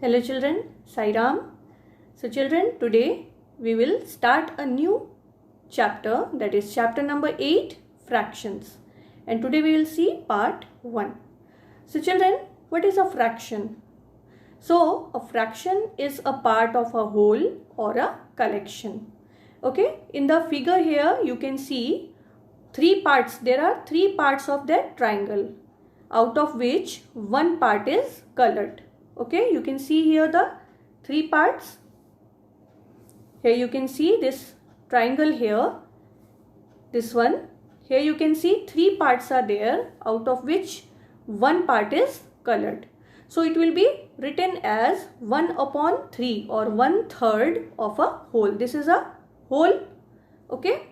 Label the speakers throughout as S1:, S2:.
S1: Hello children, Sai Ram. So children, today we will start a new chapter, that is chapter number 8, fractions. And today we will see part 1. So children, what is a fraction? So a fraction is a part of a whole or a collection. Okay, in the figure here you can see three parts. There are three parts of that triangle, out of which one part is colored. Okay, you can see here the three parts. Here you can see this triangle here, this one. Here you can see three parts are there, out of which one part is colored. So it will be written as 1/3 or 1/3 of a whole. This is a whole, okay,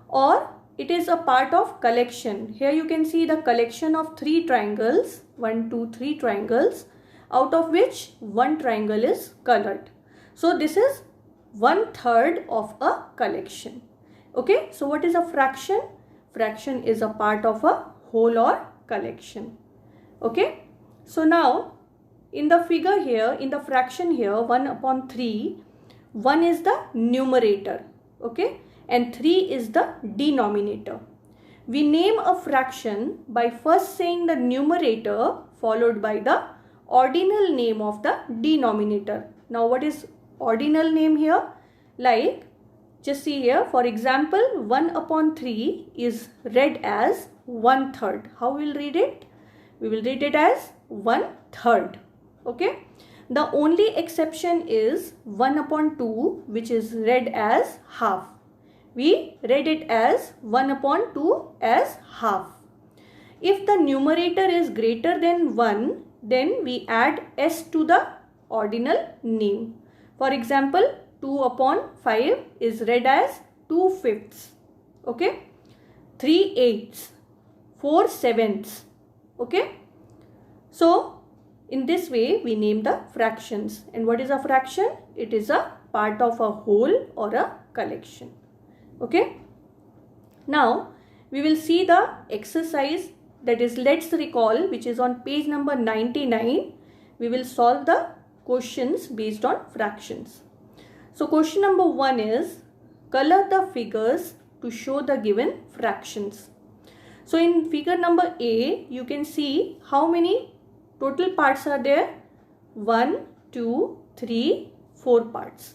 S1: or it is a part of collection. Here you can see the collection of three triangles, 1, 2, 3 triangles, out of which one triangle is colored. So this is 1/3 of a collection. Okay, so what is a fraction? Fraction is a part of a whole or collection. Okay, so now in the figure here, in the fraction here, 1/3, 1 is the numerator, okay, and 3 is the denominator. We name a fraction by first saying the numerator followed by the ordinal name of the denominator. Now what is ordinal name here? Like, just see here, for example, 1/3 is read as 1/3. How we will read it? We will read it as 1/3. Okay, the only exception is 1/2, which is read as half. We read it as 1/2 as half. If the numerator is greater than 1, then we add s to the ordinal name. For example, 2/5 is read as 2/5. Okay, 3/8, 4/7. Okay, so in this way we name the fractions. And what is a fraction? It is a part of a whole or a collection. Okay, now we will see the exercise, that is, let's recall, which is on page number 99. We will solve the questions based on fractions. So question number 1 is, color the figures to show the given fractions. So in figure number A, you can see how many total parts are there. 1, 2, 3, 4 parts.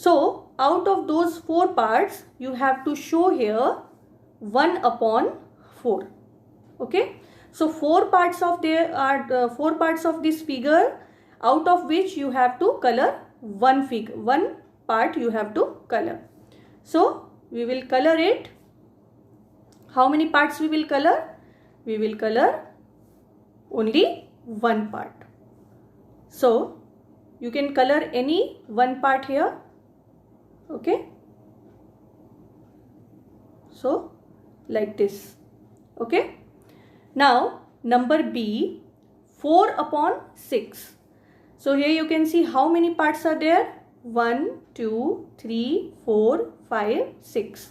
S1: So out of those 4 parts, you have to show here 1/4. Okay, so 4 parts of there are 4 parts of this figure, out of which you have to color one part you have to color. So we will color it. How many parts we will color? We will color only one part. So you can color any one part here. Okay, so like this. Okay, now number B, 4/6. So here you can see how many parts are there. 1, 2, 3, 4, 5, 6.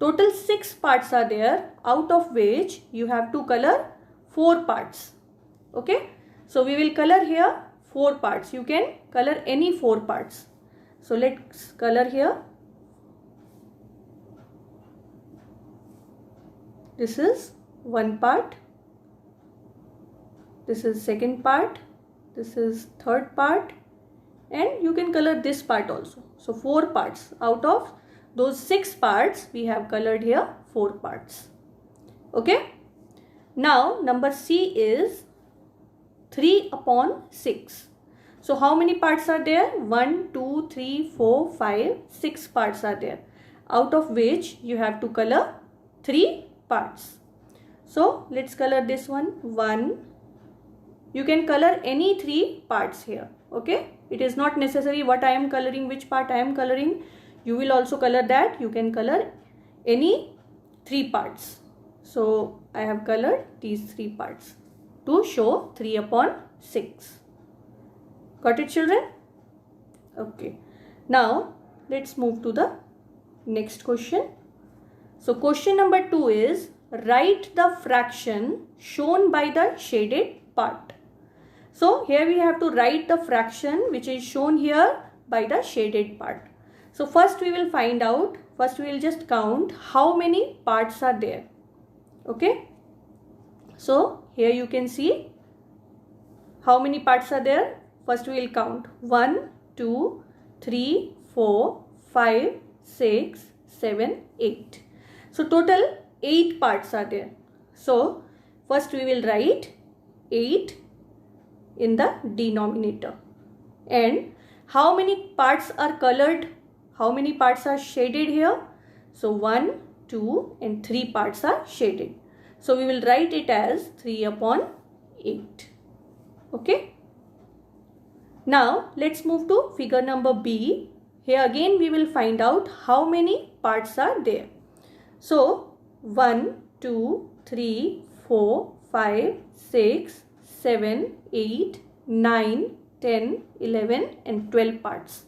S1: Total 6 parts are there, out of which you have to color 4 parts. Okay, so we will color here 4 parts. You can color any 4 parts. So let's color here. This is one part. This is second part. This is third part. And you can color this part also. So 4 parts. Out of those 6 parts, we have colored here 4 parts. Okay. Now number C is 3/6. So how many parts are there? 1, 2, 3, 4, 5, 6 parts are there, out of which you have to color 3 parts. So let's color this one. 1. You can color any 3 parts here. Okay, it is not necessary what I am coloring, which part I am coloring. You will also color that. You can color any 3 parts. So I have colored these 3 parts to show 3/6. Got it, children? Okay, now let's move to the next question. So question number 2 is, write the fraction shown by the shaded part. So here we have to write the fraction which is shown here by the shaded part. So first we will find out, first we will just count how many parts are there. Okay. So here you can see how many parts are there. First we will count 1, 2, 3, 4, 5, 6, 7, 8. So total 8 parts are there. So first we will write 8 in the denominator. And how many parts are colored? How many parts are shaded here? So 1, 2 and 3 parts are shaded. So we will write it as 3 upon 8. Okay. Now let's move to figure number B. Here again we will find out how many parts are there. So 1, 2, 3, 4, 5, 6, 7, 8, 9, 10, 11 and 12 parts.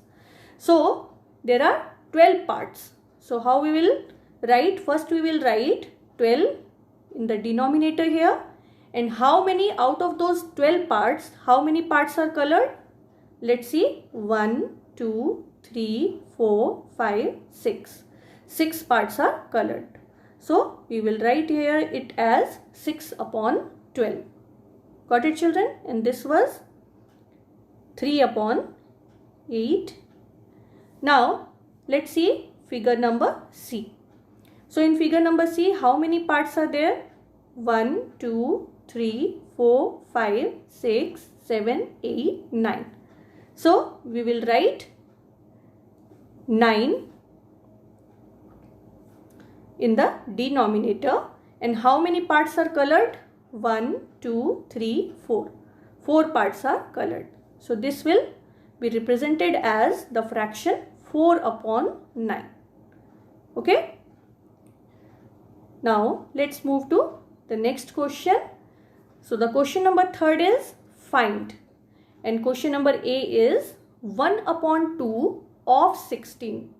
S1: So there are 12 parts. So how we will write? First we will write 12 in the denominator here. And how many out of those 12 parts, how many parts are colored? Let's see. 1, 2, 3, 4, 5, 6. 6 parts are colored. So we will write here it as 6 upon 12. Got it, children? And this was 3 upon 8. Now let's see figure number C. So in figure number C, how many parts are there? 1, 2, 3, 4, 5, 6, 7, 8, 9. So we will write 9 in the denominator. And how many parts are colored? 1, 2, 3, 4. 4 parts are colored. So this will be represented as the fraction 4 upon 9. Okay. Now let's move to the next question. So the question number 3 is find. And question number A is 1 upon 2 of 16.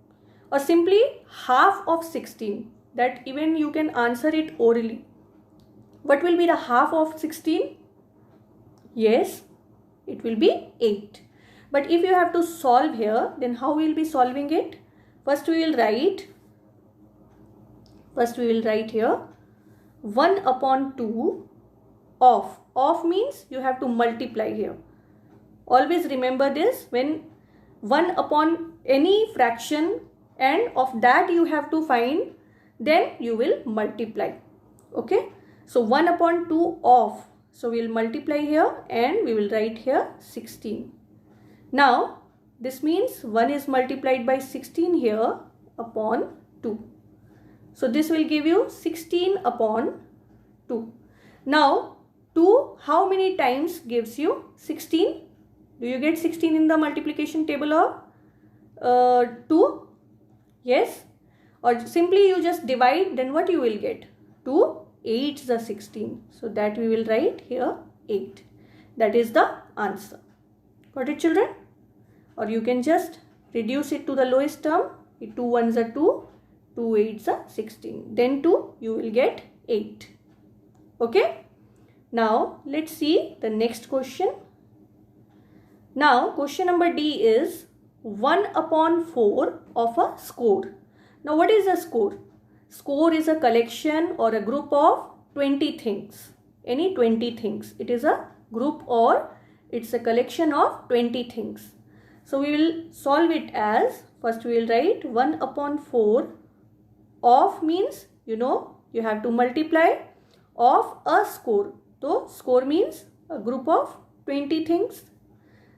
S1: Or simply half of 16. That even you can answer it orally. What will be the half of 16? Yes, it will be 8. But if you have to solve here, then how we will be solving it? First we will write here 1 upon 2 of. Of means you have to multiply here. Always remember this, when 1 upon any fraction and of that you have to find, then you will multiply. Okay. So 1 upon 2 of. So we will multiply here and we will write here 16. Now this means 1 is multiplied by 16 here upon 2. So this will give you 16 upon 2. Now 2 how many times gives you 16? Do you get 16 in the multiplication table of 2? Yes. Or simply you just divide, then what you will get? 2 8s are 16. So that we will write here 8. That is the answer. Got it, children? Or you can just reduce it to the lowest term. 2 1s are 2, 2 8s are 16. Then 2 you will get 8. Okay. Now let's see the next question. Now question number D is 1 upon 4 of a score. Now what is a score? Score is a collection or a group of 20 things. Any 20 things. It is a group or it's a collection of 20 things. So we will solve it as, first we will write 1 upon 4 of means, you know, you have to multiply of a score. So score means a group of 20 things.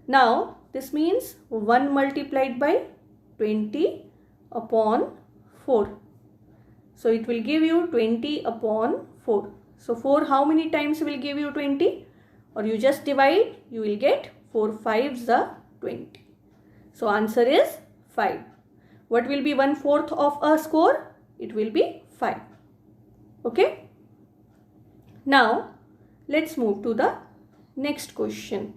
S1: Now this means 1 multiplied by 20 upon 4. So it will give you 20 upon 4. So 4 how many times will give you 20? Or you just divide, you will get 4 5s are 20. So answer is 5. What will be 1/4 of a score? It will be 5. Okay. Now let's move to the next question.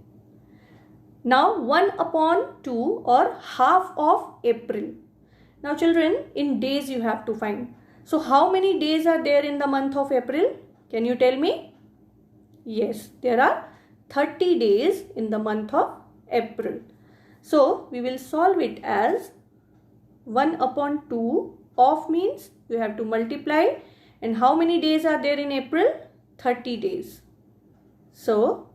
S1: Now 1 upon 2 or half of April. Now children, in days you have to find. So how many days are there in the month of April? Can you tell me? Yes, there are 30 days in the month of April. So we will solve it as 1 upon 2. Of means you have to multiply, and how many days are there in April? 30 days. So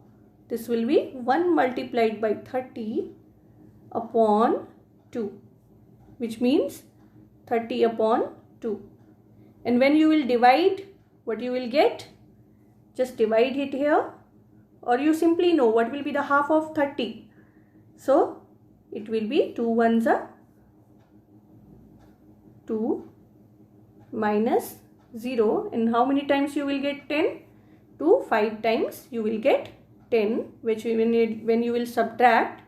S1: this will be 1 multiplied by 30 upon 2, which means 30 upon 2. And when you will divide, what you will get? Just divide it here, or you simply know what will be the half of 30. So it will be 2 ones are 2 minus 0, and how many times you will get 10? 2 5 times you will get 10, which when you will subtract,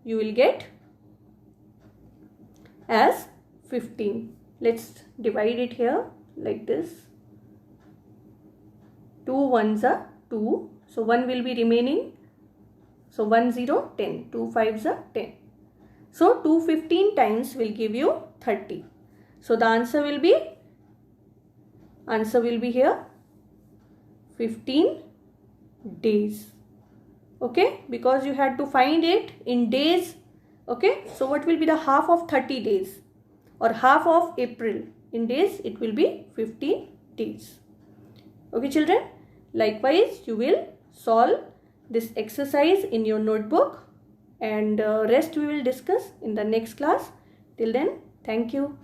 S1: you will get as 15. Let's divide it here like this. 2 ones are 2, so 1 will be remaining. So 1 0 10, 2 5s are 10. So 2 15 times will give you 30. So the answer will be here 15 days. Okay, because you had to find it in days. Okay, so what will be the half of 30 days or half of April? In days it will be 15 days. Okay children, likewise you will solve this exercise in your notebook, and rest we will discuss in the next class. Till then, thank you.